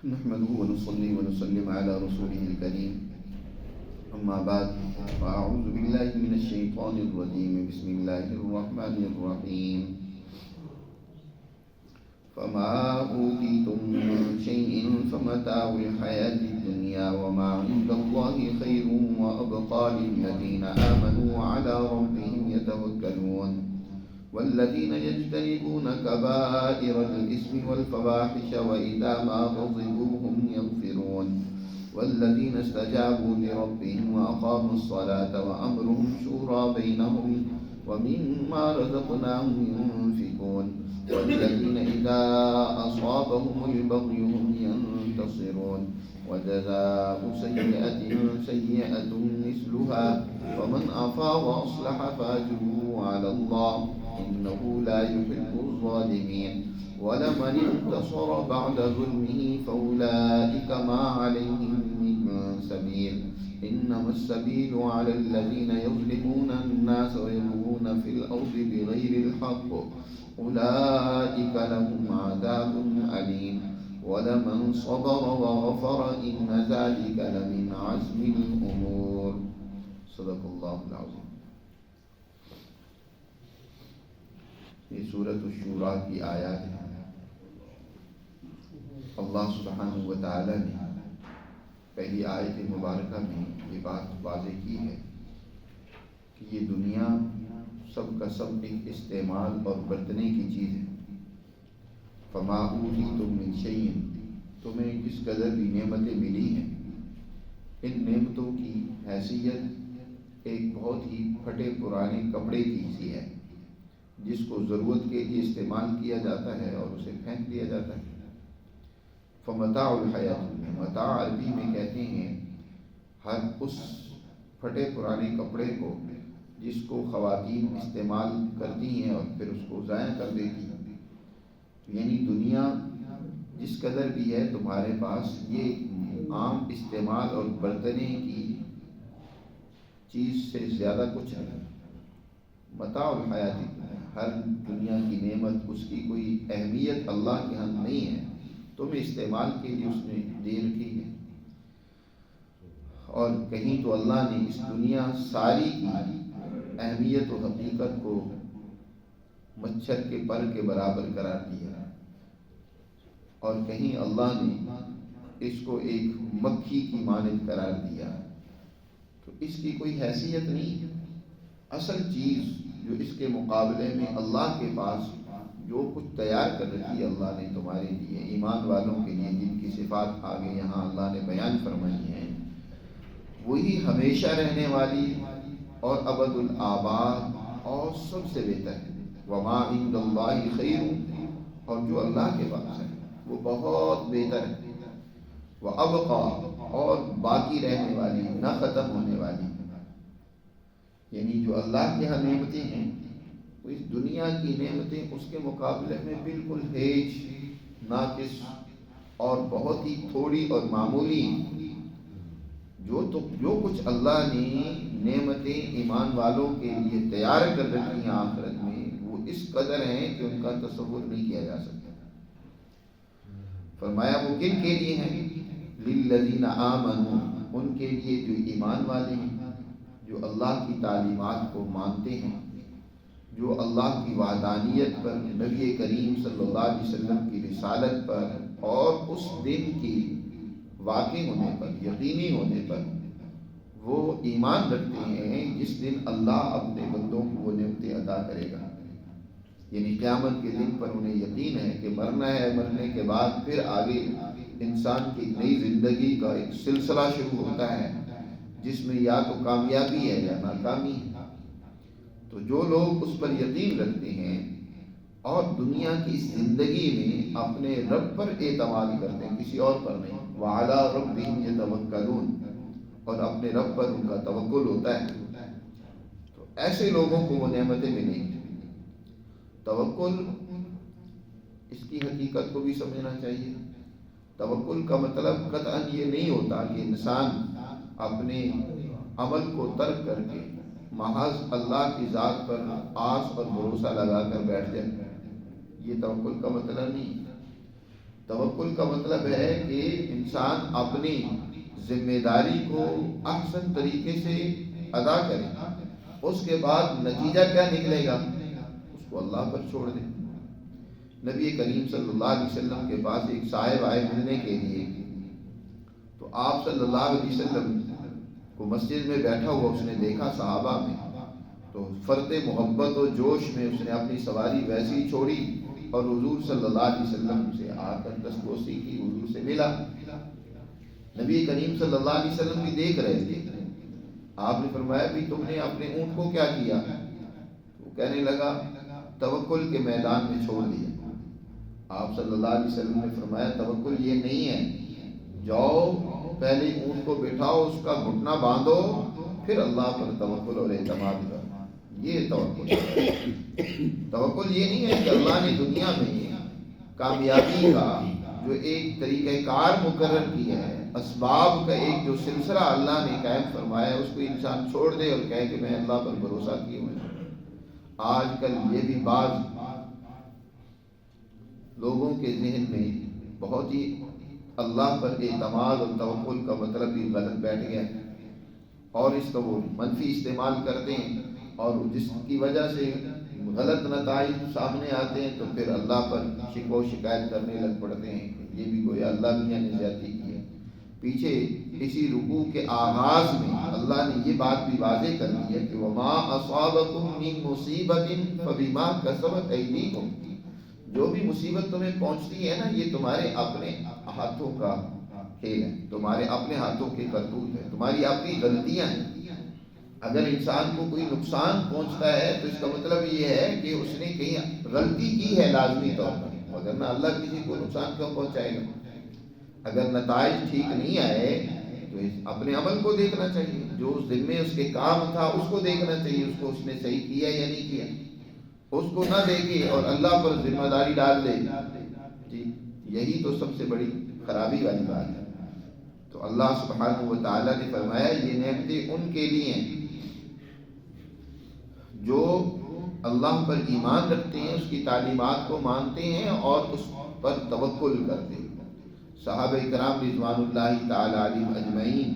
نحمده ونصلي ونسلم على رسوله الكريم أما بعد فأعوذ بالله من الشيطان الرجيم بسم الله الرحمن الرحيم فما أوتيتم من شيء فمتاع الحياة الدنيا وما عند الله خير وأبقى للذين آمنوا وعلى ربهم يتوكلون والذين يجتنبون كبائر الإثم والفواحش وإذا ما غضبوا هم يغفرون والذين استجابوا لربهم وأقاموا الصلاة وأمرهم شورى بينهم ومما رزقناهم ينفقون والذين إذا أصابهم البغي هم ينتصرون وجزاء سيئة سيئة مثلها ومن عفا وأصلح فأجره على الله إنه لا يحب الظالمين ولمن انتصر بعد ظلمه فأولئك ما عليهم من سبيل إنما السبيل على الذين يظلمون الناس ويبغون في الأرض بغير الحق أولئك لهم عذاب أليم ولمن صبر وغفر إن ذلك لمن عزم الأمور صدق اللہ العظیم. یہ سورۃ الشورى کی آیات ہیں. اللہ سبحانہ و تعالی نے پہلی آیت مبارکہ میں یہ بات واضح کی ہے کہ یہ دنیا سب کا سب ایک استعمال اور برتنے کی چیز ہے. فما اوتیتم من شیء، تمہیں جس قدر بھی نعمتیں ملی ہیں، ان نعمتوں کی حیثیت ایک بہت ہی پھٹے پرانے کپڑے کی سی ہے جس کو ضرورت کے لیے استعمال کیا جاتا ہے اور اسے پھینک دیا جاتا ہے. فمتاع الحیات الدنیا، متاع عربی میں کہتے ہیں ہر اس پھٹے پرانے کپڑے کو جس کو خواتین استعمال کرتی ہیں اور پھر اس کو ضائع کر دیتی ہیں. یعنی دنیا جس قدر بھی ہے تمہارے پاس یہ عام استعمال اور برتنے کی چیز سے زیادہ کچھ نہیں. متاع الحیات الدنیا، ہر دنیا کی نعمت، اس کی کوئی اہمیت اللہ کے ہاں نہیں ہے، تمہیں استعمال کے لیے اس نے دے رکھی ہے. اور کہیں تو اللہ نے اس دنیا ساری کی اہمیت و حقیقت کو مچھر کے پر کے برابر قرار دیا، اور کہیں اللہ نے اس کو ایک مکھی کی مانند قرار دیا. تو اس کی کوئی حیثیت نہیں. اصل چیز جو اس کے مقابلے میں اللہ کے پاس جو کچھ تیار کر رکھی ہے اللہ نے تمہارے لیے، ایمان والوں کے لیے، جن کی صفات آگے یہاں اللہ نے بیان فرمائی ہیں، وہی ہمیشہ رہنے والی اور ابد الآباد اور سب سے بہتر ہے. وما عند اللہ خیر، اور جو اللہ کے پاس ہے وہ بہت بہتر ہے. وابقا، اور باقی رہنے والی، نہ ختم ہونے والی. یعنی جو اللہ کی ہاں نعمتیں ہیں وہ اس دنیا کی نعمتیں اس کے مقابلے میں بالکل ہیج، ناقص اور بہت ہی تھوڑی اور معمولی ہیں. جو کچھ اللہ نے نعمتیں ایمان والوں کے لیے تیار کر رکھی ہیں آخرت میں، وہ اس قدر ہیں کہ ان کا تصور نہیں کیا جا سکتا. فرمایا وہ کن کے لیے ہیں؟ للذین آمنوا، ان کے لیے جو ایمان والے ہیں، جو اللہ کی تعلیمات کو مانتے ہیں، جو اللہ کی وحدانیت پر، نبی کریم صلی اللہ علیہ وسلم کی رسالت پر اور اس دن کی واقع ہونے پر، یقینی ہونے پر وہ ایمان رکھتے ہیں جس دن اللہ اپنے بندوں کو وہ نعمتیں عطا کرے گا. یعنی قیامت کے دن پر انہیں یقین ہے کہ مرنا ہے، مرنے کے بعد پھر آگے انسان کی نئی زندگی کا ایک سلسلہ شروع ہوتا ہے جس میں یا تو کامیابی ہے یا ناکامی ہے. تو جو لوگ اس پر یقین رکھتے ہیں اور دنیا کی زندگی میں اپنے رب پر اعتماد کرتے ہیں، کسی اور پر نہیں، وعلی ربہم یتوکلون، اور اپنے رب پر ان کا توکل ہوتا ہے، تو ایسے لوگوں کو وہ نعمتیں ملیں گی. توکل، اس کی حقیقت کو بھی سمجھنا چاہیے. توکل کا مطلب قطعاً یہ نہیں ہوتا کہ انسان اپنے عمل کو ترک کر کے محض اللہ کی ذات پر آس اور بھروسہ لگا کر بیٹھ جائے. یہ توکل کا مطلب نہیں. توکل کا مطلب ہے کہ انسان اپنی ذمہ داری کو احسن طریقے سے ادا کرے، اس کے بعد نتیجہ کیا نکلے گا اس کو اللہ پر چھوڑ دے۔ نبی کریم صلی اللہ علیہ وسلم کے پاس ایک صاحب آئے ملنے کے لیے، تو آپ صلی اللہ علیہ وسلم کو مسجد میں بیٹھا ہوا اس نے دیکھا صحابہ میں، تو فرط محبت و جوش میں اس نے اپنی سواری ویسی ہی چھوڑی اور حضور صلی اللہ علیہ وسلم سے آ کر دستبوسی کی، حضور سے ملا۔ نبی کریم صلی اللہ علیہ وسلم بھی دیکھ رہے تھے۔ آپ نے فرمایا بھی تم نے اپنے اونٹ کو کیا کیا؟ وہ کہنے لگا توکل کے میدان میں چھوڑ دیا۔ آپ صلی اللہ علیہ وسلم نے فرمایا توکل یہ نہیں ہے، جاؤ پہلے اونٹ کو بٹھاؤ، اس کا گھٹنا باندھو، پھر اللہ پر توکل اور اعتماد کرو۔ یہ توکل یہ نہیں ہے کہ اللہ نے دنیا میں کامیابی کا جو ایک طریقہ کار مقرر کیا ہے، اسباب کا ایک جو سلسلہ اللہ نے قائم فرمایا ہے، اس کو انسان چھوڑ دے اور کہے کہ میں اللہ پر بھروسہ کیے ہوئے ہوں۔ آج کل یہ بھی بعض لوگوں کے ذہن میں بہت ہی اللہ پر اعتماد اور توکل کا مطلب بھی غلط بیٹھ گیا ہے، اور اس کا وہ منفی استعمال کرتے ہیں، اور جس کی وجہ سے غلط نتائج سامنے آتے ہیں تو پھر اللہ پر شکوہ و شکایت کرنے لگ پڑتے ہیں۔ یہ بھی گویا اللہ میاں نے زیادتی کی ہے۔ پیچھے اسی رکوع کے آغاز میں اللہ نے یہ بات بھی واضح کر دی ہے کہ وَمَا أَصَابَكُم مِّن مُّصِيبَةٍ فَبِمَا كَسَبَتْ أَيْدِيكُمْ، جو بھی مصیبت تمہیں پہنچتی ہے نا، یہ تمہارے اپنے ہاتھوں کا کھیل ہے، تمہارے اپنے ہاتھوں کے کرتوت ہے، تمہاری اپنی غلطیاں ہیں۔ اگر انسان کو کوئی نقصان پہنچتا ہے تو اس کا مطلب یہ ہے کہ اس نے کہیں غلطی کی ہے لازمی طور پر، وگرنہ اللہ کسی کو نقصان کیوں پہنچائے گا؟ اگر نتائج ٹھیک نہیں آئے تو اپنے عمل کو دیکھنا چاہیے، جو اس دن میں اس کے کام تھا اس کو دیکھنا چاہیے، اس کو اس نے صحیح کیا یا نہیں کیا، اس کو نہ دیکھے اور اللہ پر ذمہ داری ڈال دے، یہی تو سب سے بڑی خرابی والی بات ہے۔ تو اللہ سبحانہ و تعالیٰ نے فرمایا یہ نعمتیں ان کے لیے ہیں جو اللہ پر ایمان رکھتے ہیں، اس کی تعلیمات کو مانتے ہیں اور اس پر توکل کرتے ہیں۔ صحابہ کرام رضوان اللہ تعالی علیہم اجمعین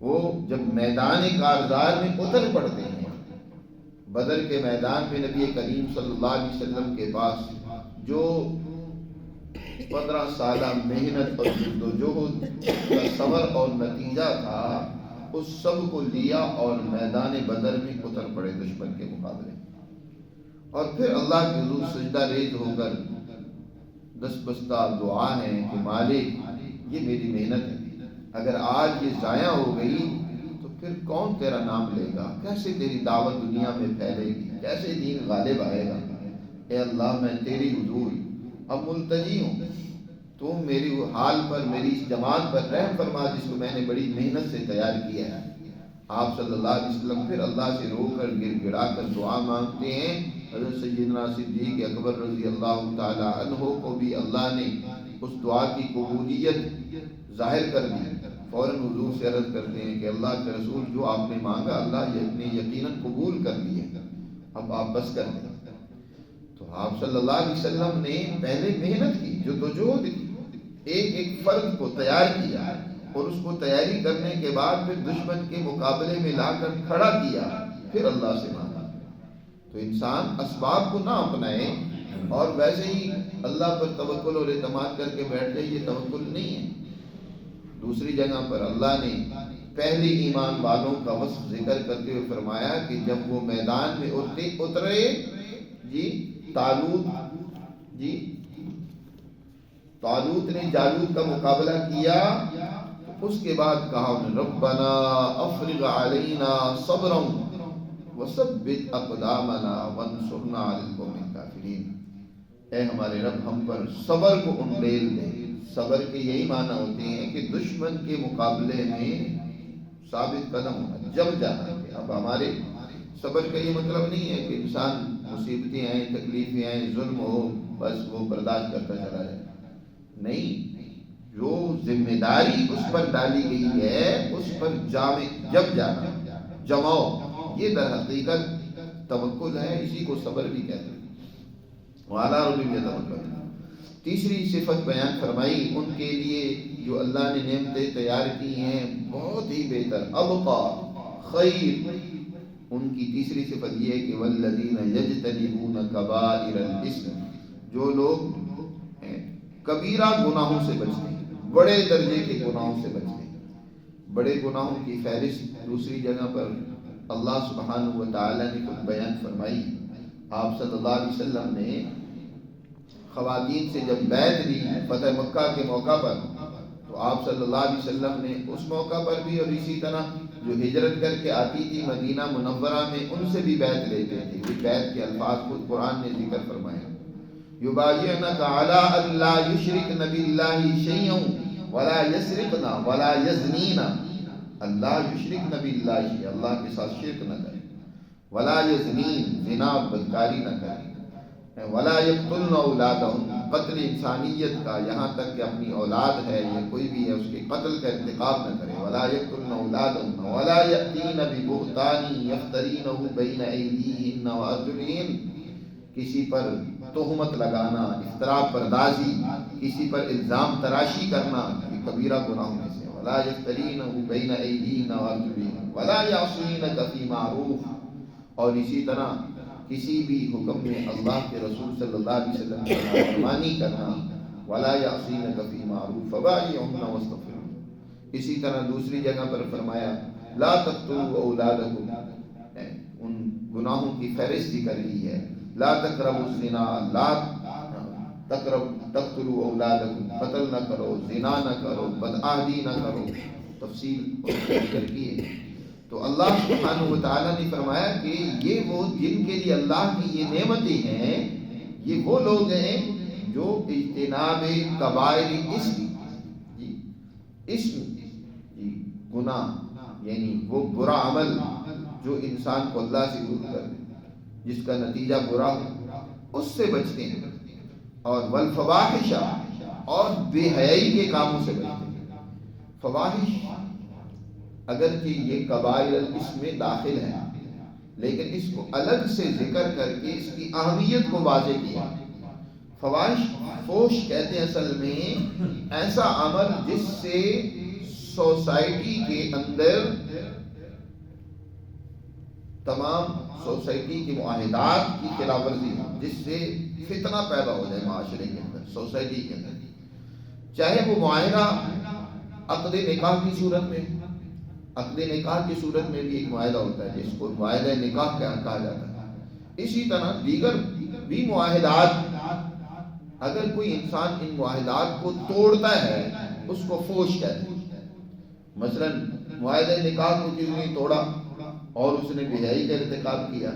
وہ جب میدان کارزار میں اتر پڑتے ہیں، بدر کے میدان میں نبی کریم صلی اللہ علیہ وسلم کے پاس جو 15 سالہ محنت اور جدوجہد کا صبر اور نتیجہ تھا، اس سب کو لیا اور میدان بدر میں اتر پڑے دشمن کے مقابلے، اور پھر اللہ کے حضور سجدہ ریز ہو کر دست بستہ دعا ہے کہ مالک یہ میری محنت ہے، اگر آج یہ ضائع ہو گئی تو پھر کون تیرا نام لے گا، کیسے تیری دعوت دنیا میں پھیلے گی، کیسے دین غالب آئے گا؟ اے اللہ میں تیری حضور اب ملتجی ہوں، تو میری حال پر، میری اس جماعت پر رحم فرما جس کو میں نے بڑی محنت سے تیار کیا ہے۔ آپ صلی اللہ علیہ وسلم پھر اللہ سے رو کر گر گڑا کر دعا مانگتے ہیں۔ حضرت سیدنا صدیق اکبر رضی اللہ تعالی عنہ کو بھی اللہ نے اس دعا کی قبولیت ظاہر کر دی، فوراً حضور سے عرض کرتے ہیں کہ اللہ کے رسول جو آپ نے مانگا اللہ نے یقیناً قبول کر لیا، اب آپ بس کر دیں۔ تو آپ صلی اللہ علیہ وسلم نے پہلے محنت کی، جدوجہد کی، ایک ایک فرد کو تیار کیا، اور اس کو تیاری کرنے کے بعد پھر دشمن کے مقابلے میں لا کر کھڑا کیا، پھر اللہ سے مانگا۔ تو انسان اسباب کو نہ اپنائے اور ویسے ہی اللہ پر توکل اور اعتماد کر کے بیٹھ جائے، یہ توکل نہیں ہے۔ دوسری جگہ پر اللہ نے پہلے ایمان والوں کا وصف ذکر کرتے ہوئے فرمایا کہ جب وہ میدان میں اترے طالوت نے جالوت کا مقابلہ کیا، تو اس کے بعد کہا ربنا افرغ علینا صبرا وثبت اقدامنا وانصرنا علی القوم الکافرین، اے ہمارے رب ہم پر صبر کو انڈیل دے۔ صبر کے یہی معنی ہوتے ہیں کہ دشمن کے مقابلے میں ثابت قدم ہونا، جب جانا ہے۔ اب ہمارے صبر کا یہ مطلب نہیں ہے کہ انسان مصیبتیں آئیں، تکلیفیں آئیں، ظلم ہو، بس وہ برداشت کرتا چلا جائے، نہیں، جو ذمہ داری اس پر ڈالی گئی ہے اس پر جب جانا، جماؤ، یہ در حقیقت توکل ہے، اسی کو صبر بھی کہتے ہیں۔ وَعَلَىٰ رَبِّهِمْ يَتَوَکَّلُونَ۔ تیسری صفت بیان فرمائی ان کے لیے جو اللہ نے نعمتیں تیار کی ہیں بہت ہی بہتر، ابقا، خیر. ان کی تیسری صفت یہ ہے کہ والذین یجتنبون کبائر الاسم، جو لوگ کبیرہ گناہوں سے بچتے ہیں، بڑے درجے کے گناہوں سے بچتے ہیں. بڑے گناہوں کی فہرست دوسری جگہ پر اللہ سبحانہ و تعالی نے خود بیان فرمائی. آپ صلی اللہ علیہ وسلم نے خواتین سے جب بیعت لی فتح مکہ کے موقع پر، تو آپ صلی اللہ علیہ وسلم نے اس موقع پر بھی اور اسی طرح جو ہجرت کر کے آتی تھی مدینہ منورہ میں ان سے بھی بیعت لیتے تھے. یہ بیعت کے الفاظ خود قرآن نے ذکر فرمایا، یبایعنک علی الا یشرکن باللہ شیئا ولا یسرقن ولا یزنین. اللہ یشرکن باللہ شیئا، اللہ کے ساتھ شرک نہ کرے، ولا یزنین، زنا بدکاری نہ کرے، ولا یقتلن اولادہم، قتل انسانیت کا یہاں تک کہ اپنی اولاد ہے یا کوئی بھی ہے اس کے قتل کا ارتکاب نہ کرے، ولا یقتلن اولادہم ولا یأتین ببہتان یفترینہ بین ایدیہن وارجلہن. کسی پر تہمت لگانا، افتراء پردازی، کسی پر الزام تراشی کرنا، یہ کبیرہ گناہوں میں سے. ولا یفترینہ بین ایدیہن وارجلہن ولا یعصینک فی معروف، اور اسی طرح کسی بھی حکم میں اللہ کے رسول صلی اللہ علیہ وسلم کی نافرمانی کرنا، ولا یعصینک فی معروف فبایعہن واستغفر. اسی طرح دوسری جگہ پر فرمایا لا تقتلوا اولادکم، ان گناہوں کی فہرست کر لی ہے. لا تقربوا الزنا، لا تقتلوا اولادکم، قتل نہ کرو، زنا نہ کرو، بدعہدی نہ کرو، تفصیل ذکر کی ہے. تو اللہ سبحانہ و تعالیٰ نے فرمایا کہ یہ وہ جن کے لیے اللہ کی یہ نعمتیں ہیں، یہ وہ لوگ ہیں جو اجتناب کبائر اسم، گناہ یعنی وہ برا عمل جو انسان کو اللہ سے دور کر دے، جس کا نتیجہ برا ہو، اس سے بچتے ہیں. اور والفواحش، اور بے حیائی کے کاموں سے بچتے ہیں. فواحش اگرچہ یہ کبائر الاسم میں داخل ہے، لیکن اس کو الگ سے ذکر کر کے اس کی اہمیت کو واضح کیا. فواحش، فوش کہتے ہیں اصل میں ایسا عمل جس سے سوسائٹی کے اندر تمام سوسائٹی کے معاہدات کی خلاف ورزی، جس سے فتنہ پیدا ہو جائے معاشرے کے اندر، سوسائٹی کے اندر. چاہے وہ معاہدہ عقد نکاح کی صورت میں، عقد نکاح کی صورت میں بھی ایک معاہدہ ہوتا ہے جس کو معاہدہ نکاح کہا جاتا ہے. اسی طرح دیگر بھی معاہدات، اگر کوئی انسان ان معاہدات کو توڑتا ہے اس کو فوش کہتے ہیں. مثلا معاہدہ نکاح کو کسی نے توڑا اور اس نے بے حیائی کا ارتکاب کیا،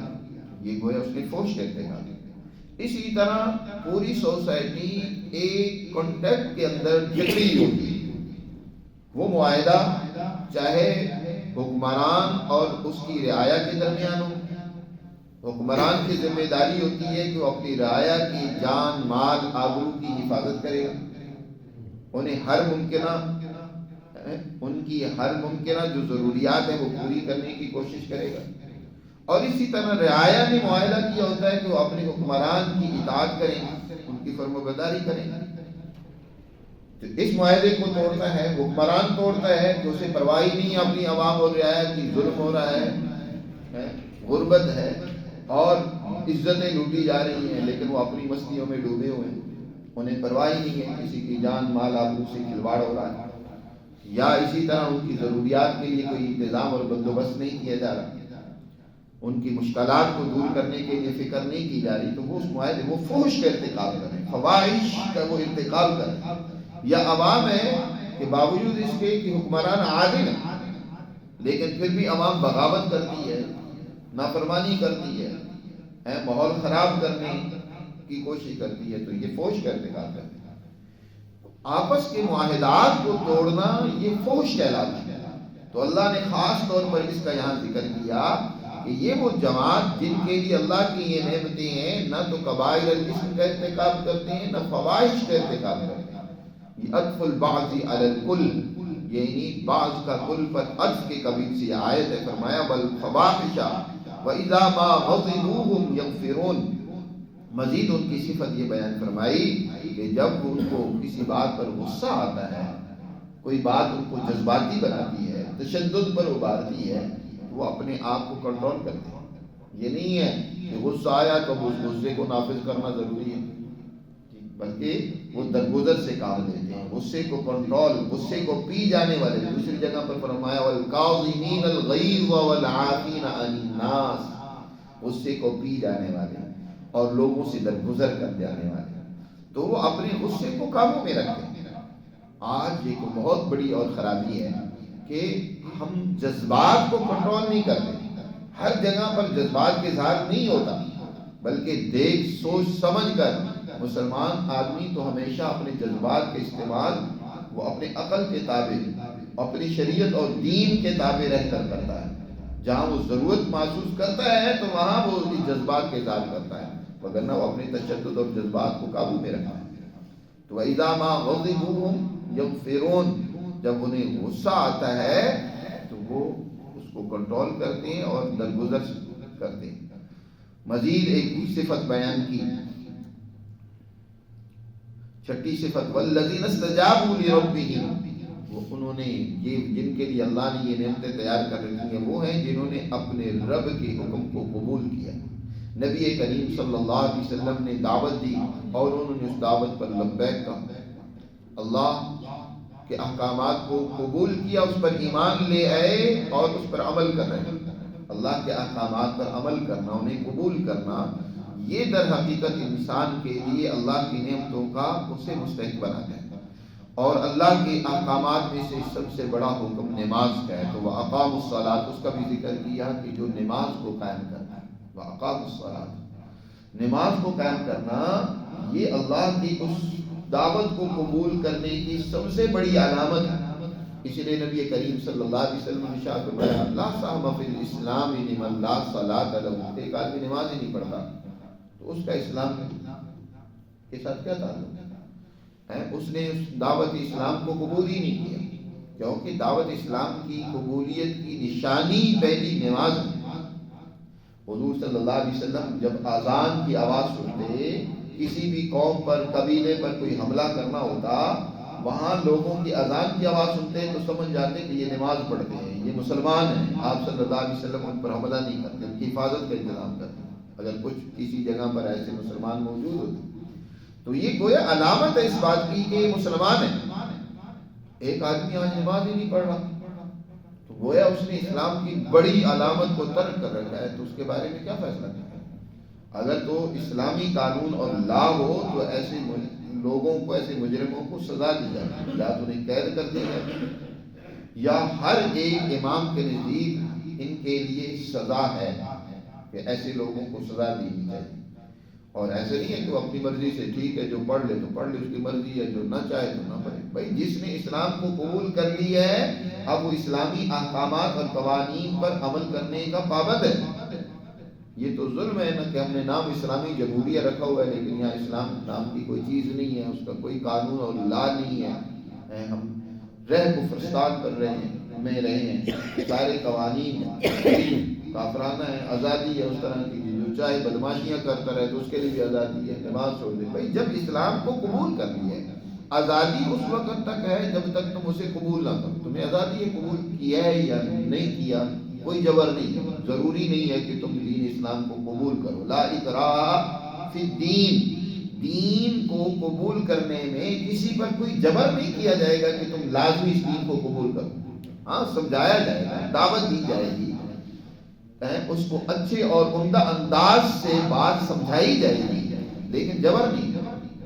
یہ گویا اس نے فوش کا ارتکاب کیا. اسی طرح پوری سوسائٹی ایک کانٹیکٹ کے اندر جکڑی ہوتی ہے. وہ معاہدہ چاہے حکمران اور اس کی رعایا کے درمیان ہو، حکمران کی ذمہ داری ہوتی ہے کہ وہ اپنی رعایا کی جان، مال، آبرو کی حفاظت کرے گا، انہیں ان کی ہر ممکنہ جو ضروریات ہیں وہ پوری کرنے کی کوشش کرے گا. اور اسی طرح رعایا نے معاہدہ کیا ہوتا ہے کہ وہ اپنے حکمران کی اطاعت کریں، ان کی فرمانبرداری کریں. تو اس معاہدے کو توڑتا ہے، حکمران توڑتا ہے کہ اسے پرواہ نہیں اپنی عوام اور رعایا کی، ظلم ہو رہا ہے، غربت ہے اور عزتیں لوٹی جا رہی ہیں، لیکن وہ اپنی مستیوں میں ڈوبے ہوئے ہیں، انہیں پرواہ نہیں ہے، کسی کی جان، مال، آبرو سے کھلواڑ ہو رہا ہے، یا اسی طرح ان کی ضروریات کے لیے کوئی انتظام اور بندوبست نہیں کیا جا رہا، ان کی مشکلات کو دور کرنے کے لیے فکر نہیں کی جا رہی. تو وہ اس معاہدے وہ فحش کا ارتکاب کریں، فواحش کا وہ ارتکاب کریں. یا عوام ہے کہ باوجود اس کے کہ حکمران عادل ہے لیکن پھر بھی عوام بغاوت کرتی ہے، نافرمانی کرتی ہے، ماحول خراب کرنے کی کوشش کرتی ہے، تو یہ فحش کا ارتکاب کرتے ہیں. آپس کے معاہدات کو توڑنا یہ فحش کہلاتا ہے. تو اللہ نے خاص طور پر اس کا یہاں ذکر کیا کہ یہ وہ جماعت جن کے لیے اللہ کی یہ نعمتیں ہیں، نہ تو کبائر الاسم کا ارتکاب کرتے ہیں نہ فواحش کا ارتکاب کرتے ہیں. یہ عطف البعض علی الکل، یعنی بعض کا کل پر عطف کے قبیل سے آیت ہے. فرمایا والفواحش وَإِذَا مَا غَضِبُوا هُمْ يَغْفِرُونَ، مزید ان کی صفت یہ بیان فرمائی کہ جب ان کو کسی بات پر غصہ آتا ہے، کوئی بات ان کو جذباتی بناتی ہے، تشدد پر ابھارتی ہے، وہ اپنے آپ کو کنٹرول کرتے ہیں۔ یہ نہیں ہے کہ غصہ آیا تو اس غصے کو نافذ کرنا ضروری ہے، بلکہ وہ درگزر سے کام لیتے ہیں، غصے کو کنٹرول، غصے کو پی جانے والے۔ دوسری جگہ پر فرمایا والکاظمین الغیظ والعافین عن الناس، غصے کو پی جانے والے اور لوگوں سے درگزر کر جانے والے، تو وہ اپنے غصے کو قابو میں رکھتے ہیں۔ آج ایک بہت بڑی اور خرابی ہے کہ ہم جذبات کو کنٹرول نہیں کرتے، ہر جگہ پر جذبات کے اظہار نہیں ہوتا، بلکہ دیکھ سوچ سمجھ کر مسلمان آدمی تو ہمیشہ اپنے جذبات کے استعمال وہ اپنے عقل کے تابع، اپنی شریعت اور دین کے تابع رہ کر کرتا ہے۔ جہاں وہ ضرورت محسوس کرتا ہے تو وہاں وہ جذبات کے اظہار کرتا ہے، وگرنہ وہ اپنے تشدد اور جذبات کو قابو میں رکھتا ہے۔ تو وَإِذَا مَا غَضِبُوا هُمْ يَغْفِرُونَ، جب انہیں غصہ آتا ہے تو وہ اس کو کنٹرول کرتے ہیں اور درگزر کرتے ہیں۔ مزید ایک صفت بیان کی، چھٹی صفت وَالَّذِينَ اسْتَجَابُوا لِرَبِّهِمْ، وہ انہوں نے یہ جن کے لیے اللہ نے یہ نعمتیں تیار کر رکھی ہیں وہ ہیں جنہوں نے اپنے رب کے حکم کو قبول کیا۔ نبی کریم صلی اللہ علیہ وسلم نے دعوت دی اور انہوں نے اس دعوت پر لبیک کہا، اللہ کے احکامات کو قبول کیا، اس پر ایمان لے آئے اور اس پر عمل کر رہے ہیں۔ اللہ کے احکامات پر عمل کرنا، انہیں قبول کرنا، یہ در حقیقت انسان کے لیے اللہ کی نعمتوں کا اسے مستحق بناتا ہے۔ اور اللہ کے احکامات میں سے سب سے بڑا حکم نماز کا ہے، تو وَأَقَامُوا الصَّلَاةَ، اس کا بھی ذکر کیا کہ جو نماز کو قائم کرنا ہے، وَأَقَامُوا الصَّلَاةَ، نماز کو قائم کرنا، یہ اللہ کی اس دعوت کو قبول کرنے کی سب سے بڑی علامت ہے۔ اس لیے نبی کریم صلی اللہ علیہ وسلم نے ارشاد فرمایا لا صحم فی الاسلام لمن لا صلاۃ له، ایک آدمی نماز ہی نہیں پڑھتا تو اس کا اسلام کے ساتھ کیا تعلق ہے؟ اس نے اس دعوت اسلام کو قبول ہی نہیں کیا، کیونکہ دعوت اسلام کی قبولیت کی نشانی پہلی نماز ہے۔ حضور صلی اللہ علیہ وسلم جب اذان کی آواز سنتے، کسی بھی قوم پر، قبیلے پر کوئی حملہ کرنا ہوتا، وہاں لوگوں کی اذان کی آواز سنتے تو سمجھ جاتے کہ یہ نماز پڑھتے ہیں، یہ مسلمان ہیں۔ آپ صلی اللہ علیہ وسلم ان پر حملہ نہیں کرتے، ان کی حفاظت کا انتظام کرتے۔ اگر کچھ کسی جگہ پر ایسے مسلمان موجود ہوتے تو یہ گویا علامت ہے اس بات کی کہ یہ مسلمان ہے۔ ایک آدمی آج نماز ہی نہیں پڑھ رہا تو گویا اس نے اسلام کی بڑی علامت کو ترک کر رکھا ہے، تو اس کے بارے میں کیا فیصلہ کرنا؟ اگر تو اسلامی قانون اور لا ہو تو ایسے لوگوں کو، ایسے مجرموں کو سزا دی جائے، یا تو انہیں قید کر دیا جائے، یا ہر ایک امام کے نزدیک ان کے لیے سزا ہے کہ ایسے لوگوں کو سزا دی جائے۔ اور ایسے نہیں ہے کہ وہ اپنی مرضی سے ٹھیک ہے جو پڑھ لے تو پڑھ لے، اس کی مرضی ہے، جو نہ چاہے تو نہ پڑھے۔ بھائی جس نے اسلام کو قبول کر لی ہے اب وہ اسلامی احکامات اور قوانین پر عمل کرنے کا پابند ہے۔ یہ تو ظلم ہے نا کہ ہم نے نام اسلامی جمہوریہ رکھا ہوا ہے لیکن یہاں اسلام نام کی کوئی چیز نہیں ہے، اس کا کوئی قانون اور لا نہیں ہے، ہم رہ کفرستان کر رہے ہیں، میں رہے ہیں، سارے قوانین کافرانہ ہے، آزادی ہے اس طرح کی، جو چاہے بدماشیاں کرتا رہے تو اس کے لیے بھی آزادی ہے، نماز چھوڑ دے۔ بھائی جب اسلام کو قبول کر لی ہے، آزادی اس وقت تک ہے جب تک تم اسے قبول نہ کرو۔ تمہیں آزادی ہے، قبول کیا ہے یا نہیں کیا، کوئی جبر نہیں ہے، ضروری نہیں ہے کہ تم دین اسلام کو قبول کرو۔ لا اکراہ فی الدین، دین کو قبول کرنے میں کسی پر کوئی جبر نہیں کیا جائے گا کہ تم لازمی اس دین کو قبول کرو۔ ہاں سمجھایا جائے گا، دعوت دی جائے گی، اس کو اچھے اور عمدہ انداز سے بات سمجھائی جائے گی، لیکن جبر نہیں،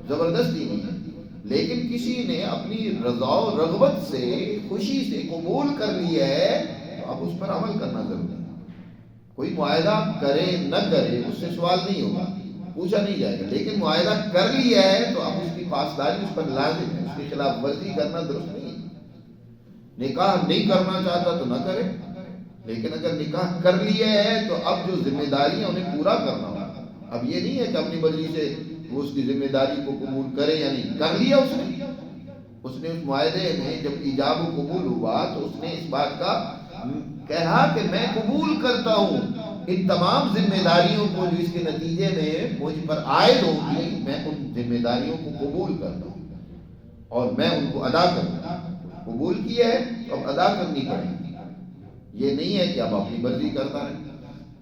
زبردستی نہیں ہے۔ لیکن کسی نے اپنی رضا و رغبت سے، خوشی سے قبول کر لیا ہے تو اب اس پر عمل کرنا ضروری ہے۔ کوئی معاہدہ کرے نہ کرے اس سے سوال نہیں ہوگا، پوچھا نہیں جائے گا، لیکن معاہدہ کر لیا ہے تو اب اس کی پاسداری اس پر لازم ہے، اس کے خلاف ورزی کرنا درست نہیں ہے۔ نکاح نہیں کرنا چاہتا تو نہ کرے، لیکن اگر نکاح کر لیا ہے تو اب جو ذمہ داری ہے انہیں پورا کرنا ہوگا۔ اب یہ نہیں ہے کہ اپنی مرضی سے وہ اس کی ذمہ داری کو قبول کرے یا نہیں، کر لیا اس نے اس معاہدے میں جب ایجاب و قبول ہوا تو اس نے اس بات کا کہا کہ میں قبول کرتا ہوں ان تمام ذمہ داریوں کو جو اس کے نتیجے میں مجھ پر عائد ہوگی، میں ان ذمہ داریوں کو قبول کرتا ہوں اور میں ان کو ادا کرتا ہوں۔ قبول کیا ہے تو اب ادا کرنی پڑے گی، یہ نہیں ہے کہ اب اپنی مرضی کرتا رہے۔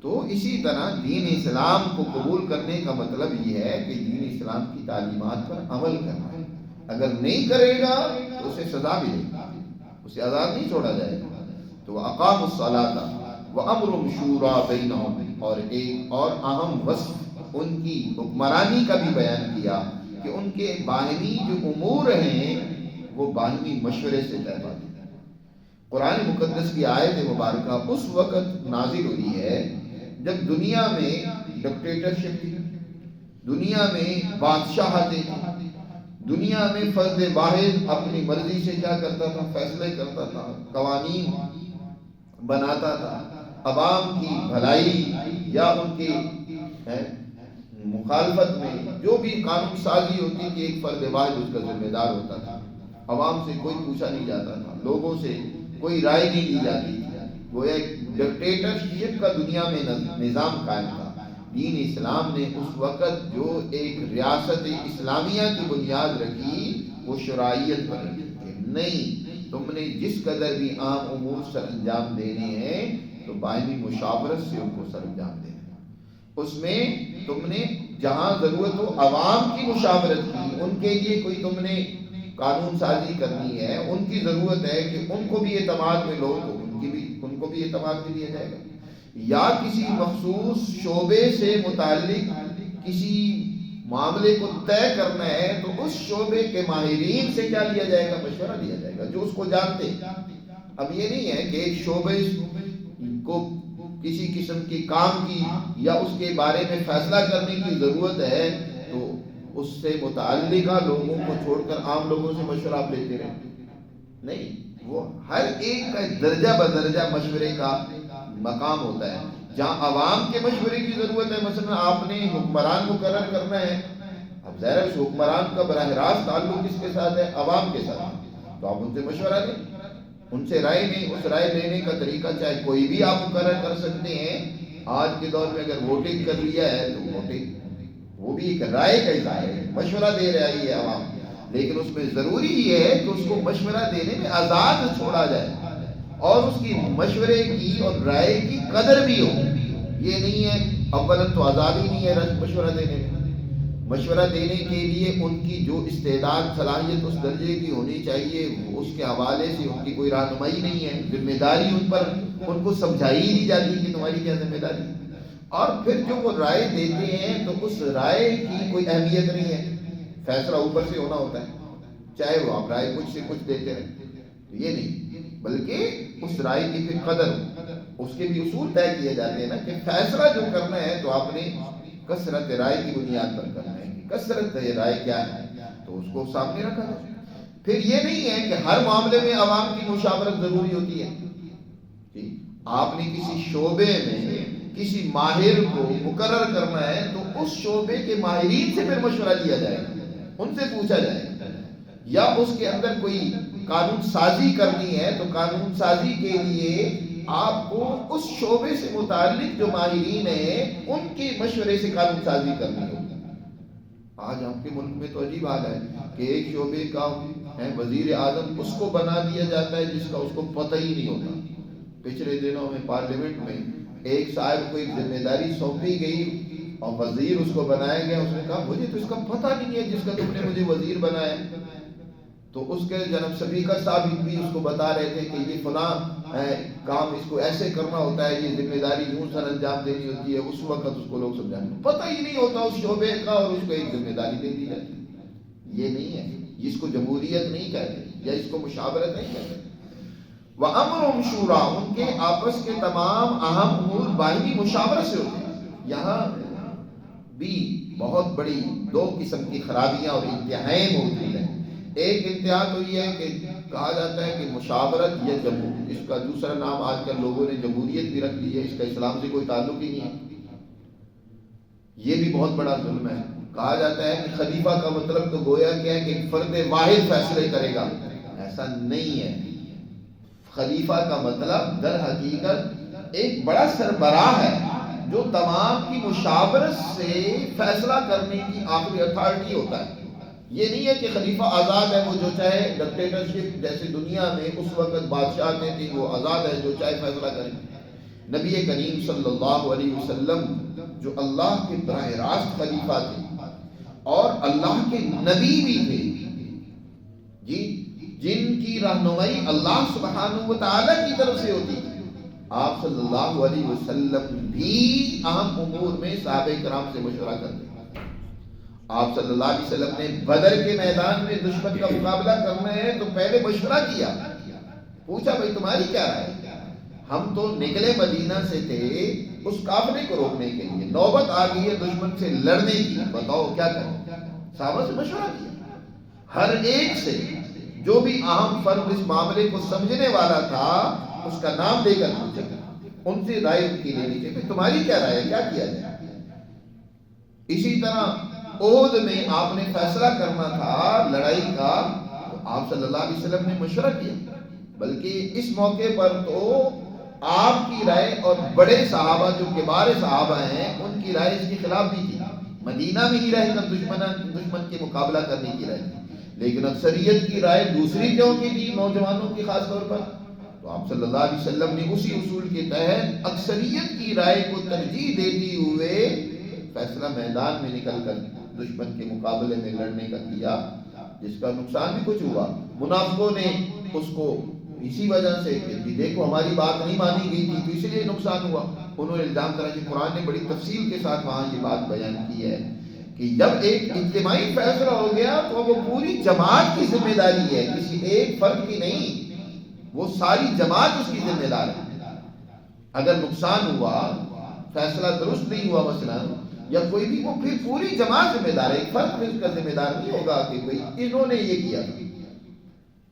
تو اسی طرح دین اسلام کو قبول کرنے کا مطلب یہ ہے کہ دین اسلام کی تعلیمات پر عمل کرنا ہے۔ اگر نہیں کرے گا تو اسے سزا بھی دے گا، اسے آزاد نہیں چھوڑا جائے گا۔ تو اقاموا الصلاۃ وامرهم شورى بینہم، اور ایک اور اہم وصف ان کی حکمرانی کا بھی بیان کیا کہ ان کے باہمی جو امور ہیں وہ باہمی مشورے سے طے پاتے ہیں۔ قرآن مقدس کی آیت مبارکہ اس وقت نازل ہوئی ہے جب دنیا میں ڈکٹیٹرشپ تھی، دنیا میں بادشاہتیں تھی، دنیا میں فرد واحد اپنی مرضی سے کیا کرتا تھا، فیصلے کرتا تھا، قوانین بناتا تھا، عوام کی بھلائی یا ان کی مخالفت میں جو بھی قانون سازی ہوتی تھی ایک فرد واحد اس کا ذمہ دار ہوتا تھا۔ عوام سے کوئی پوچھا نہیں جاتا تھا، لوگوں سے کوئی رائے نہیں دی جاتی تھی، وہ ایک ڈکٹیٹرشپ کا دنیا میں نظام قائم تھا۔ دین اسلام نے اس وقت جو ایک ریاست اسلامیہ کی بنیاد رکھی وہ شرعیت پر رکھی کہ نہیں، تم نے جس قدر بھی عام امور سر انجام دینے ہیں تو باہمی مشاورت سے ان کو سر انجام دینا ہے۔ اس میں تم نے جہاں ضرورت ہو عوام کی مشاورت کی، ان کے لیے کوئی تم نے قانون سازی کرنی ہے، ان کی ضرورت ہے کہ ان کو بھی اعتماد میں لو تو ان کو بھی اعتماد میں لیا جائے گا، یا کسی مخصوص شعبے سے متعلق کسی معاملے کو طے کرنا ہے تو اس شعبے کے ماہرین سے کیا لیا جائے گا، مشورہ لیا جائے گا جو اس کو جانتے ہیں۔ اب یہ نہیں ہے کہ ایک شعبے کو کسی قسم کے کام کی یا اس کے بارے میں فیصلہ کرنے کی ضرورت ہے تو اس سے متعلقہ لوگوں کو چھوڑ کر عام لوگوں سے مشورہ آپ لیتے رہیں، نہیں، وہ ہر ایک کا درجہ بدرجہ مشورے کا مقام ہوتا ہے۔ جہاں عوام کے مشورے کی ضرورت ہے، مثلا آپ نے حکمران مقرر کرنا ہے، اب ظاہر ہے اس حکمران کا براہ راست تعلق کس کے ساتھ ہے، عوام کے ساتھ، تو آپ ان سے مشورہ لیں، ان سے رائے لیں۔ اس رائے لینے کا طریقہ چاہے کوئی بھی آپ مقرر کر سکتے ہیں۔ آج کے دور میں اگر ووٹنگ کر لیا ہے تو ووٹنگ وہ بھی ایک رائے کا اظہار ہے، مشورہ دے رہی ہے عوام، لیکن اس میں ضروری یہ ہے کہ اس کو مشورہ دینے میں آزاد چھوڑا جائے اور اس کی مشورے کی اور رائے کی قدر بھی ہو۔ یہ نہیں ہے اولاً تو آزادی نہیں ہے مشورہ دینے میں، مشورہ دینے کے لیے ان کی جو استعداد صلاحیت اس درجے کی ہونی چاہیے، اس کے حوالے سے ان کی کوئی رہنمائی نہیں ہے، ذمہ داری ان پر ان کو سمجھائی ہی نہیں جاتی کہ تمہاری کیا ذمہ داری ہے۔ اور پھر جو وہ رائے دیتے ہیں تو اس رائے کی کوئی اہمیت نہیں ہے، فیصلہ اوپر سے ہونا ہوتا ہے، چاہے وہ آپ رائے کچھ سے کچھ دیتے رہیں، یہ نہیں، بلکہ اس رائے کی پھر قدر اس کے بھی اصول طے کیے جاتے ہیں نا کہ فیصلہ جو کرنا ہے تو آپ نے کثرت رائے کی بنیاد پر کرنا ہے، کثرت رائے کیا ہے تو اس کو سامنے رکھا جائے۔ پھر یہ نہیں ہے کہ ہر معاملے میں عوام کی مشاورت ضروری ہوتی ہے، آپ نے کسی شعبے میں کسی ماہر کو مقرر کرنا ہے تو اس شعبے کے ماہرین سے پھر مشورہ لیا جائے گا، ان سے پوچھا جائے گا، یا اس کے اندر کوئی قانون سازی کرنی ہے تو قانون سازی کے لیے آپ کو اس شعبے سے متعلق جو ماہرین ہیں ان کے مشورے سے قانون سازی کرنی ہوگی۔ آج آپ کے ملک میں تو عجیب حال ہے کہ ایک شعبے کا وزیر اعظم اس کو بنا دیا جاتا ہے جس کا اس کو پتہ ہی نہیں ہوتا۔ پچھلے دنوں میں پارلیمنٹ میں ایک صاحب کو ایک ذمہ داری سونپی گئی اور وزیر اس کو بنایا گیا، اس نے کہا مجھے تو اس کا پتہ نہیں ہے جس کا تم نے مجھے وزیر بنایا۔ تو اس کے جناب اسپیکر صاحب بھی اس کو بتا رہے تھے کہ یہ فلاں کام اس کو ایسے کرنا ہوتا ہے، یہ ذمہ داری یوں سر انجام دینی ہوتی ہے۔ اس وقت اس کو لوگ سمجھائیں گے پتہ ہی نہیں ہوتا اس شعبے کا اور اس کو ایک ذمہ داری دے دی جاتی ہے۔ یہ نہیں ہے، جس کو جمہوریت نہیں کہتے یا اس کو مشاورت نہیں کہتے۔ وَأَمْرُهُمْ شُورَىٰ، ان کے آپس کے تمام اہم امور باہمی مشاورت سے ہوتے ہیں۔ یہاں بھی بہت بڑی دو قسم کی خرابیاں اور انتہائیں موجود ہیں۔ ایک انتہا تو یہ ہے کہ کہا جاتا ہے کہ مشاورت یا جمہور، اس کا دوسرا نام آج کل لوگوں نے جمہوریت بھی رکھ لی ہے، اس کا اسلام سے کوئی تعلق ہی نہیں ہے۔ یہ بھی بہت بڑا ظلم ہے۔ کہا جاتا ہے کہ خلیفہ کا مطلب تو گویا کیا ہے کہ ایک فرد واحد فیصلے کرے گا، ایسا نہیں ہے۔ خلیفہ کا مطلب در حقیقت ایک بڑا سربراہ ہے جو تمام کی مشاورت سے فیصلہ کرنے کی آخری اتھارٹی ہوتا ہے. یہ نہیں ہے کہ خلیفہ آزاد ہے، وہ جو چاہے ڈکٹیٹرشپ جیسے دنیا میں اس وقت بادشاہ تھے وہ آزاد ہے جو چاہے فیصلہ کریں. نبی کریم صلی اللہ علیہ وسلم جو اللہ کے براہ راست خلیفہ تھے اور اللہ کے نبی بھی تھے جی، جن کی رہنمائی اللہ سبحانہ و تعالی کی طرف سے ہوتی تھی، آپ صلی اللہ علیہ وسلم بھی اہم امور میں صحابہ کرام سے مشورہ کرتے. آپ صلی اللہ علیہ وسلم نے بدر کے میدان میں دشمن کا مقابلہ کرنا ہے تو پہلے مشورہ کیا، پوچھا بھائی تمہاری کیا رائے. ہم تو نکلے مدینہ سے تھے اس قافلے کو روکنے کے لیے، نوبت آ گئی ہے دشمن سے لڑنے کی، بتاؤ کیا کریں. صحابہ سے مشورہ کیا، ہر ایک سے جو بھی اہم فرد اس معاملے کو سمجھنے والا تھا اس کا نام لے کر پوچھا، ان سے رائے ان کی لینی چاہیے کہ تمہاری کیا رائے ہے، کیا کیا جائے. اسی طرح احد میں آپ نے فیصلہ کرنا تھا لڑائی کا تو آپ صلی اللہ علیہ وسلم نے مشورہ کیا، بلکہ اس موقع پر تو آپ کی رائے اور بڑے صحابہ جو کبار صحابہ ہیں ان کی رائے اس کے خلاف بھی تھی. مدینہ میں ہی رہ کر دشمن کے مقابلہ کرنے کی رائے تھی، لیکن اکثریت کی رائے دوسری کیوں کی تھی، نوجوانوں کی خاص طور پر. تو آپ صلی اللہ علیہ وسلم نے اسی اصول کے تحت اکثریت کی رائے کو ترجیح دیتے ہوئے فیصلہ میدان میں نکل کر دشمن کے مقابلے میں لڑنے کا کیا، جس کا نقصان بھی کچھ ہوا. منافقوں نے اس کو اسی وجہ سے کہ دیکھو ہماری بات نہیں مانی گئی تھی تو اس لیے نقصان ہوا، انہوں نے الزام کرا. کہ قرآن نے بڑی تفصیل کے ساتھ وہاں یہ بات بیان کی ہے کہ جب ایک اجتماعی فیصلہ ہو گیا تو وہ پوری جماعت کی ذمہ داری ہے، کسی ایک فرد کی نہیں، وہ ساری جماعت اس کی ذمہ دار ہے. اگر نقصان ہوا، فیصلہ درست نہیں ہوا مثلا یا کوئی بھی، وہ پھر پوری جماعت ذمہ دار ہے، ایک فرد اس کا ذمہ دار نہیں ہوگا کہ کوئی انہوں نے یہ کیا.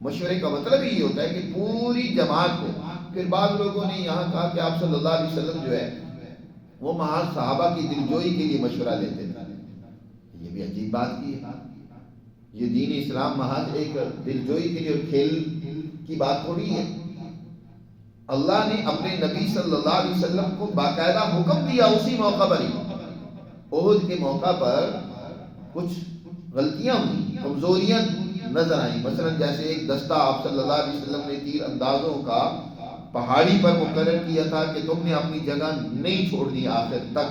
مشورے کا مطلب یہ ہوتا ہے کہ پوری جماعت کو. پھر بعض لوگوں نے یہاں کہا کہ آپ صلی اللہ علیہ وسلم جو ہے وہ محض صحابہ کی دلجوئی کے لیے مشورہ لیتے تھے. یہ بھی عجیب بات کی ہے. یہ دین اسلام محض ایک دلجوئی کے لیے اور کھیل کی بات تھوڑی ہے. اللہ نے اپنے نبی صلی اللہ علیہ وسلم کو باقاعدہ حکم دیا اسی موقع پر ہی. احد کے موقع پر کچھ غلطیاں ہوئی، کمزوریاں نظر آئیں. مثلا جیسے ایک دستہ آپ صلی اللہ علیہ وسلم نے تیر اندازوں کا پہاڑی پر مقرر کیا تھا کہ تم نے اپنی جگہ نہیں چھوڑنی آخر تک،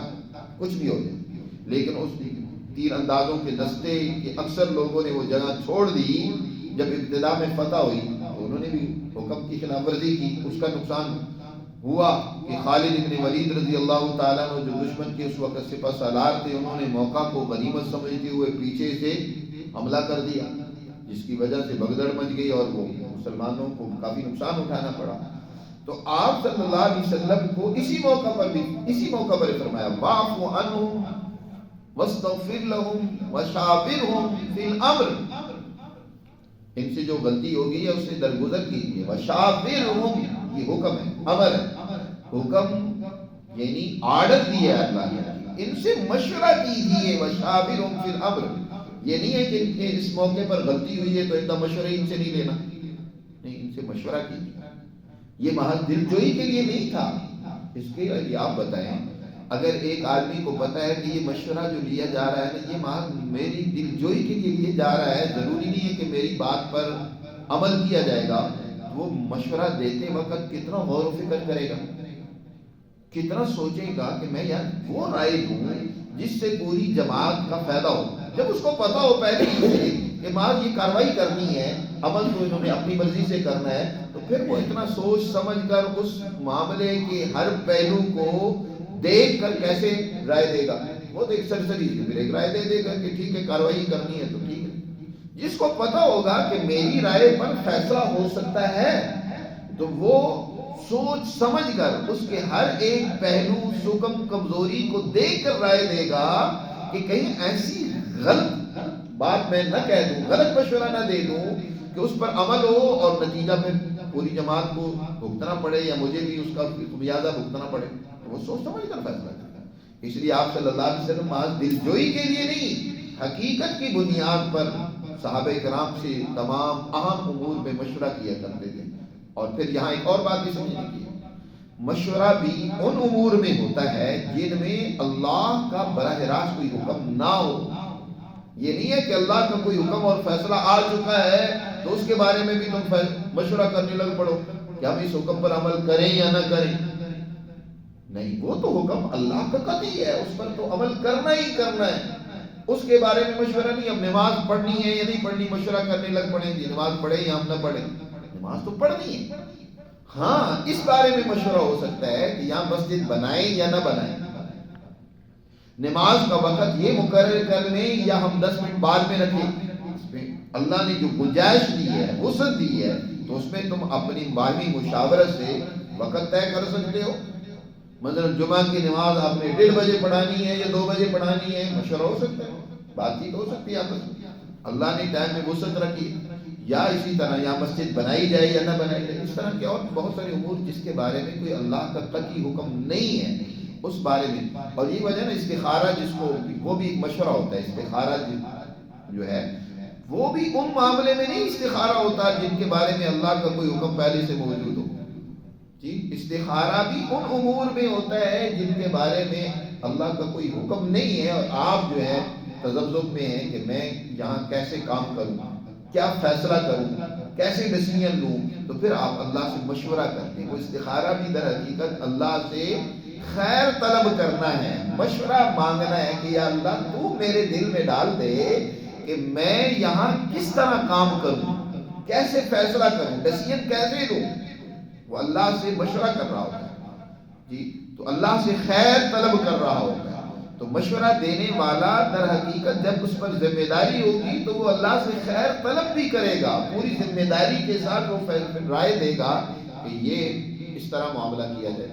کچھ بھی ہو جائے. لیکن اس تیر اندازوں کے دستے کے اکثر لوگوں نے وہ جگہ چھوڑ دی. جب ابتدا میں فتح ہوئی تو انہوں نے بھی حکم کی خلاف ورزی کی. اس کا نقصان ہوا کہ خالد ابن ولید رضی اللہ تعالیٰ عنہ جو دشمن کے اس وقت سپہ سالار تھے، انہوں نے موقع کو غنیمت سمجھتے ہوئے پیچھے سے حملہ کر دیا، جس کی وجہ سے بھگدڑ مچ گئی اور وہ مسلمانوں کو کافی نقصان اٹھانا پڑا. تو آپ صلی اللہ علیہ وسلم کو اسی موقع پر فرمایا واعف عنہم واستغفر لہم وشاورہم فی الامر. ان سے جو غلطی ہو گئی ہے اس سے درگزر کیجیے. وشاورہم یہ حکم ہے، امر ہے. حکم یعنی آرڈر دیا ہے اللہ نے، ان سے مشورہ کیجیے. وشاورہم فی الامر یہ نہیں ہے کہ ان کے اس موقع پر غلطی ہوئی ہے تو ان کا مشورہ ان سے نہیں لینا، نہیں، ان سے مشورہ کیجیے. یہ محض دلجوئی کے لیے نہیں تھا. اس کے لیے آپ بتائیں، اگر ایک آدمی کو پتا ہے کہ یہ مشورہ جو لیا جا رہا ہے نا یہ محض میری دلجوئی کے لیے لیا جا رہا ہے، ضروری نہیں ہے کہ میری بات پر عمل کیا جائے گا، وہ مشورہ دیتے وقت کتنا غور و فکر کرے گا، کتنا سوچے گا کہ میں یار وہ رائے دوں جس سے پوری جماعت کا فائدہ ہو. جب اس کو پتا ہو پہلے ہی کہ محض یہ کاروائی کرنی ہے، عمل تو انہوں نے اپنی مرضی سے کرنا ہے، تو پھر وہ اتنا سوچ سمجھ کر اس معاملے کے ہر پہلو کو دیکھ کر کیسے رائے دے گا. وہ تو ایک سرسری سے پھر ایک رائے دے دے گا کہ ٹھیک ہے کاروائی کرنی ہے تو ٹھیک ہے. جس کو پتا ہوگا کہ میری رائے پر فیصلہ ہو سکتا ہے تو وہ سوچ سمجھ کر اس کے ہر ایک پہلو سکم کمزوری کو دیکھ کر رائے دے گا کہ کہیں ایسی غلط بات میں نہ کہہ دوں، غلط مشورہ نہ دے دوں کہ اس پر عمل ہو اور نتیجہ میں پوری جماعت کو بھگتنا پڑے یا مجھے بھی اس کا خمیازہ بھگتنا پڑے. وہ سوچ سمجھ کر فیصلہ کرتا ہے. اس لیے آپ صلی اللہ علیہ وسلم آج دلجوئی کے لیے نہیں، حقیقت کی بنیاد پر صحابہ کرام سے تمام اہم امور میں مشورہ کیا کرتے تھے. اور پھر یہاں ایک اور بات بھی سمجھنے کی ہے، مشورہ بھی ان امور میں ہوتا ہے جن میں اللہ کا براہ راست کوئی حکم نہ ہو. یہ نہیں ہے کہ اللہ کا کوئی حکم اور فیصلہ آ چکا ہے تو اس کے بارے میں بھی تم مشورہ کرنے لگ پڑو کہ ہم اس حکم پر عمل کریں یا نہ کریں. نہیں، وہ تو حکم اللہ کا قطعی ہے، اس پر تو عمل کرنا ہی کرنا ہے. اس کے بارے میں مشورہ نہیں. اب نماز پڑھنی ہے یا نہیں پڑھنی مشورہ کرنے لگ پڑیں گے، نماز پڑھیں یا ہم نہ پڑھیں. نماز تو پڑھنی ہے. ہاں، اس بارے میں مشورہ ہو سکتا ہے کہ یہاں مسجد بنائیں یا نہ بنائیں، نماز کا وقت یہ مقرر کر لیں یا ہم 10 منٹ بعد میں رکھیں. اس میں اللہ نے جو گنجائش دی ہے، وسعت دی ہے، تو اس میں تم اپنی باہمی مشاورت سے وقت طے کر سکتے ہو. مثلا جمعہ کی نماز آپ نے 1:30 بجے پڑھانی ہے یا 2 بجے پڑھانی ہے، مشورہ ہو سکتا ہے، بات چیت ہو سکتی ہے آپس میں. اللہ نے ٹائم میں وسعت رکھی. یا اسی طرح یا مسجد بنائی جائے یا نہ بنائی جائے، اس طرح کے اور بہت سارے امور جس کے بارے میں کوئی اللہ کا قطعی حکم نہیں ہے اس بارے میں. اور یہ وجہ نا استخارہ جس کو، وہ بھی ایک مشورہ ہوتا ہے. استخارہ جو ہے وہ بھی ان معاملے میں نہیں استخارہ ہوتا جن کے بارے میں اللہ کا کوئی حکم پہلے سے موجود ہو. جی، استخارہ بھی ان امور میں ہوتا ہے جن کے بارے میں اللہ کا کوئی حکم نہیں ہے اور آپ جو ہے تذبذب میں ہیں کہ میں یہاں کیسے کام کروں، کیا فیصلہ کروں، کیسے ڈیسیژن لوں. تو پھر آپ اللہ سے مشورہ کرتے ہیں. وہ استخارہ بھی در حقیقت اللہ سے خیر طلب کرنا ہے، مشورہ مانگنا ہے کہ یا اللہ تو میرے دل میں ڈال دے کہ میں یہاں کس طرح کام کروں، کیسے فیصلہ کروں، ڈیسیژن کیسے لوں. وہ اللہ سے مشورہ کر رہا ہوتا ہے. جی، تو اللہ سے خیر طلب کر رہا ہوتا ہے. تو مشورہ دینے والا در حقیقت جب اس پر ذمہ داری ہوگی تو وہ اللہ سے خیر طلب بھی کرے گا، پوری ذمہ داری کے ساتھ وہ رائے دے گا کہ یہ اس طرح معاملہ کیا جائے،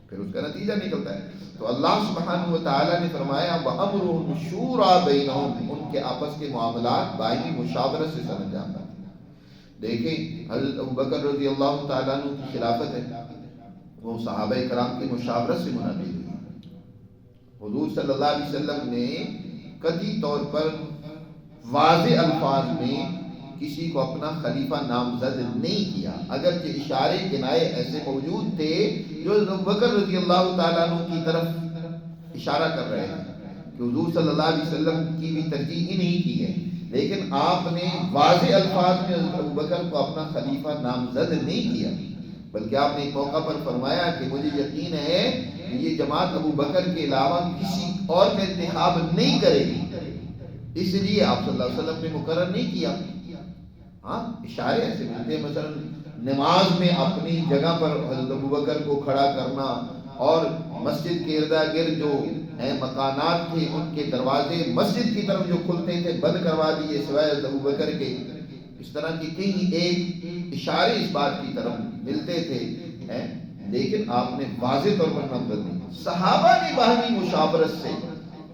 پھر اس کا نتیجہ نکلتا ہے. تو اللہ سبحانہ و تعالیٰ نے فرمایا وَأَمْرُهُمْ شُورَىٰ بَيْنَهُمْ، ان کے آپس کے معاملات باہمی مشاورت سے سر انجام پاتے ہیں. دیکھیں حضرت ابوبکر رضی اللہ تعالیٰ عنہ کی خلافت ہے، وہ صحابہ کرام کی مشاورت سے منعقد ہوئی. حضور صلی اللہ علیہ وسلم نے قطعی طور پر واضح الفاظ میں کسی کو اپنا خلیفہ نامزد نہیں کیا، اگرچہ اشارے کنائے ایسے موجود تھے جو ابوبکر رضی اللہ تعالیٰ عنہ کی طرف اشارہ کر رہے ہیں کہ حضور صلی اللہ علیہ وسلم کی بھی ترجیح نہیں کی ہے، لیکن آپ نے واضح الفاظ میں حضرت ابوبکر کو اپنا خلیفہ نامزد نہیں کیا، بلکہ آپ نے ایک موقع پر فرمایا کہ مجھے یقین ہے کہ یہ جماعت ابوبکر کے علاوہ کسی اور کا انتخاب نہیں کرے گی، اس لیے آپ صلی اللہ علیہ وسلم نے مقرر نہیں کیا. ہاں، اشارے ایسے ملتے ہیں، مثلا نماز میں اپنی جگہ پر حضرت ابوبکر کو کھڑا کرنا، اور مسجد کے اردا گرد جو مکانات تھے ان کے دروازے مسجد کی طرف جو کھلتے تھے بند کروا دیے سوائے حضرت ابوبکر کے. اس طرح کی کئی ایک اشارے اس بات کی طرف ملتے تھے، لیکن آپ نے واضح طور پر نامزد نہیں. صحابہ نے باہمی مشاورت سے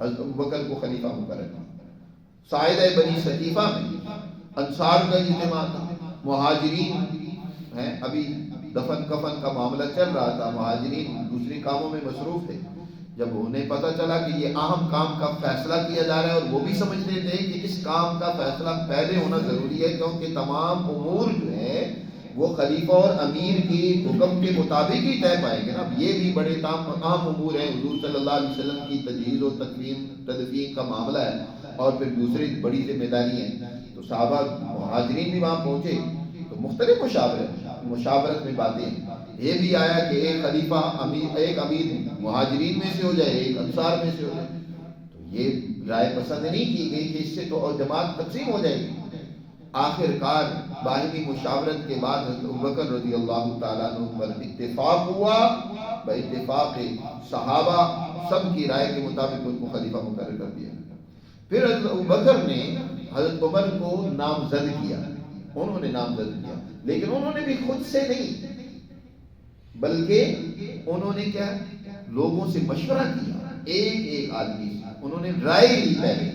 حضرت ابوبکر کو خلیفہ مقرر کیا. ساعدہ بنی ثقیفہ میں انصار کا اجتماع تھا، مہاجرین ابھی دفن کفن کا معاملہ چل رہا تھا، مہاجرین دوسرے کاموں میں مصروف تھے. جب انہیں پتہ چلا کہ یہ اہم کام کا فیصلہ کیا جا رہا ہے، اور وہ بھی سمجھتے تھے کہ اس کام کا فیصلہ پہلے ہونا ضروری ہے کیونکہ تمام امور جو ہے وہ خلیفہ اور امیر کی حکم کے مطابق ہی طے پائیں گے نا. اب یہ بھی بڑے اہم امور ہیں، حضور صلی اللہ علیہ وسلم کی تجہیز و تدفین کا معاملہ ہے، اور پھر دوسری بڑی ذمہ داری ہیں. تو صحابہ مہاجرین بھی وہاں پہنچے تو مختلف مشاورت میں باتیں. یہ بھی آیا کہ ایک خلیفہ ایک امیر مہاجرین میں سے ہو جائے، ایک انصار میں سے ہو جائے. تو یہ رائے پسند نہیں کی گئی کہ اس سے تو اور جماعت تقسیم ہو جائے گی. آخر کار باہمی مشاورت کے بعد حضرت ابوبکر رضی اللہ تعالیٰ عنہ پر اتفاق ہوا، باتفاق صحابہ سب کی رائے کے مطابق ان کو خلیفہ مقرر کر دیا. پھر حضرت ابوبکر نے حضرت عمر کو نامزد کیا، انہوں نے نامزد کیا، لیکن انہوں نے بھی خود سے نہیں بلکہ انہوں نے کیا لوگوں سے مشورہ کیا، ایک ایک آدمی سے انہوں نے رائے لی پہلے،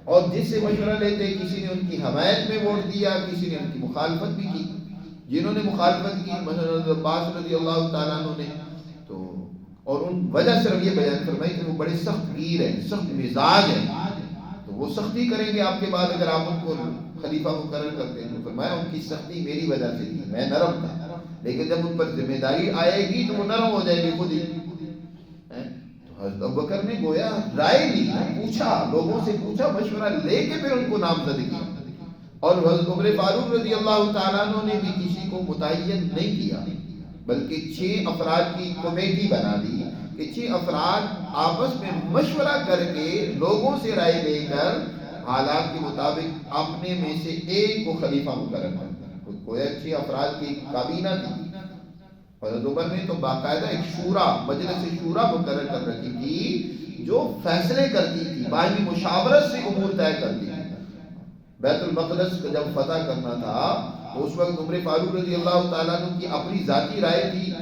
اور جس سے مشورہ لیتے کسی نے ان کی حمایت میں ووٹ دیا، کسی نے ان کی مخالفت بھی کی. جنہوں نے مخالفت کی مثلا عباس رضی اللہ تعالیٰ عنہ نے تو، اور ان وجہ صرف یہ بیان فرمائی کہ وہ بڑے سخت گیر ہیں، سخت مزاج ہیں، تو وہ سختی کریں گے آپ کے بعد اگر آپ ان کو خلیفہ مقرر کرتے ہیں؟ فرمایا ان کی سختی میری وجہ سے تھی، میں نرم تھا، لیکن جب ان پر ذمہ داری آئے گی تو وہ نرم ہو جائیں گے خود ہی۔ تو حضرت ابوبکر نے گویا رائے لی، پوچھا، لوگوں سے پوچھا، مشورہ لے کے پھر ان کو نامزد کیا۔ اور حضرت عمر فاروق رضی اللہ تعالیٰ عنہ نے بھی کسی کو متعین نہیں کیا، بلکہ 6 افراد کی کمیٹی بنا دی کہ 6 افراد آپس میں مشورہ کر کے لوگوں سے رائے لے کر حالات کے مطابق اپنے میں سے ایک کو خلیفہ مقرر کرتا۔ کوئی 6 افراد کی کابینہ تھی، حضرت عمر نے تو باقاعدہ ایک شورا، مجلس شورا مقرر کر رکھی تھی جو فیصلے کرتی تھی، باہمی مشاورت سے امور طے کرتی تھی۔ بیت المقدس کو جب فتح کرنا تھا تو اس وقت عمر فاروق رضی اللہ تعالیٰ عنہ کی اپنی ذاتی رائے تھی،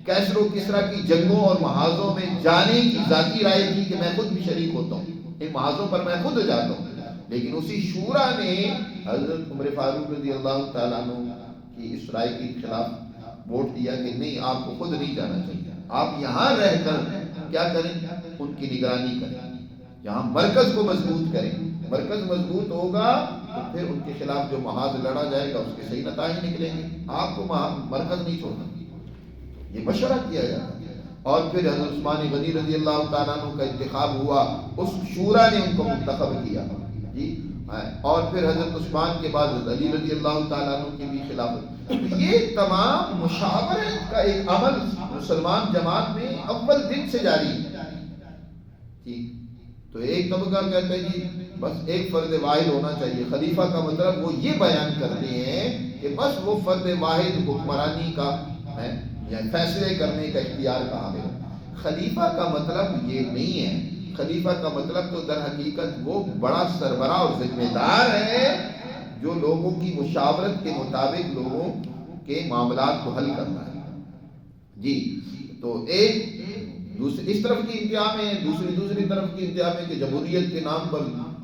کیسر و کسریٰ کی جنگوں اور محاذوں میں جانے کی ذاتی رائے تھی کہ میں خود بھی شریک ہوتا ہوں، ان محاذوں پر میں خود جاتا ہوں، لیکن اسی شورا نے حضرت عمر فاروق رضی اللہ تعالیٰ عنہ کی اس رائے کے خلاف ووٹ دیا کہ نہیں، آپ کو خود نہیں جانا چاہیے، آپ یہاں رہ کر کیا کریں، ان کی نگرانی کریں، یہاں مرکز کو مضبوط کریں، مرکز مضبوط ہوگا تو پھر ان کے خلاف جو محاذ لڑا جائے گا اس کے صحیح نتائج نکلیں گے، آپ کو مرکز نہیں چھوڑنا۔ یہ مشورہ کیا جاتا ہے، اور پھر حضرت عثمان غنی رضی اللہ تعالیٰ عنہ کا انتخاب ہوا، اس شورا نے ان کو منتخب کیا جی، اور پھر حضرت عثمان کے بعد حضرت علی رضی اللہ تعالیٰ عنہ کی بھی خلافت۔ یہ تمام مشاورت کا ایک عمل مسلمان جماعت میں اول دن سے جاری ہے جی۔ تو ایک طبقہ کہتا ہے جی بس ایک فرد واحد ہونا چاہیے، خلیفہ کا مطلب وہ یہ بیان کرتے ہیں کہ بس وہ فرد واحد حکمرانی کا ہے یا فیصلے کرنے کا اختیار کا حامل ہے۔ خلیفہ کا مطلب یہ نہیں ہے، خلیفہ کا مطلب تو در حقیقت وہ بڑا سربراہ اور ذمہ دار ہے جو لوگوں کی مشاورت کے مطابق لوگوں کے معاملات کو حل کرتا ہے جی۔ تو ایک اس طرف کی انتہا میں، دوسری طرف کی انتہا میں کہ جمہوریت کے نام پر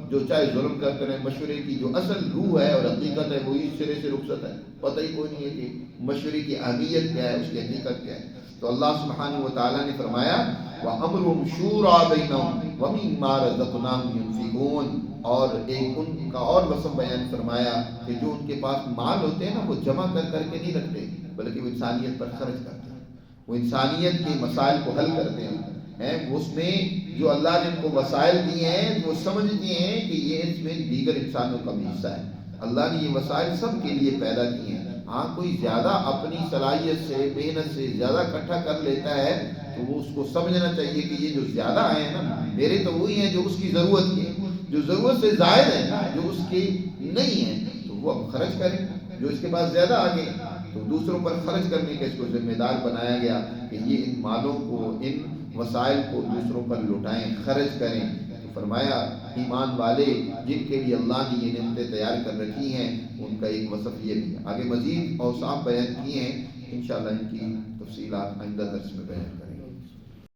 جو چاہے ظلم کرتے رہے، مشورے کی جو اصل روح ہے اور حقیقت ہے وہی سرے سے رخصت ہے، پتہ ہی کوئی نہیں ہے کہ مشورے کی اہمیت کیا ہے، اس کی حقیقت کیا ہے۔ تو اللہ سبحانہ و تعالیٰ نے فرمایا وَأَمْرُهُمْ شُورَىٰ بَيْنَهُمْ وَمِمَّا رَزَقْنَاهُمْ يُنْفِقُونَ، اور ایک ان کا اور وصف بیان فرمایا کہ جو ان کے پاس مال ہوتے ہیں نا وہ جمع کر کے نہیں رکھتے، بلکہ وہ انسانیت پر خرچ کرتے ہیں، وہ انسانیت کے مسائل کو حل کرتے ہیں۔ اس میں جو اللہ نے ان کو وسائل دیے ہیں وہ سمجھتے ہیں کہ یہ اس میں دیگر انسانوں کا بھی حصہ ہے، اللہ نے یہ وسائل سب کے لیے پیدا کیے ہیں۔ ہاں کوئی زیادہ اپنی صلاحیت سے، محنت سے زیادہ اکٹھا کر لیتا ہے تو وہ اس کو سمجھنا چاہیے کہ یہ جو زیادہ آئے ہیں نا میرے تو وہی ہیں جو اس کی ضرورت کے، جو ضرورت سے زائد ہے نا، جو اس کی نہیں ہے تو وہ اب خرچ کریں، جو اس کے پاس زیادہ آگے تو دوسروں پر خرچ کرنے کا اس کو ذمہ دار بنایا گیا کہ یہ ان مالوں کو، ان وسائل کو دوسروں پر لوٹائیں، خرچ کریں۔ تو فرمایا ایمان والے جن کے لیے اللہ نے یہ نعمتیں تیار کر رکھی ہیں ان کا ایک وصف یہ بھی ہے۔ آگے مزید اوصاف بیان کیے ہیں، انشاءاللہ ان کی تفصیلات آئندہ درس میں بیان کریں۔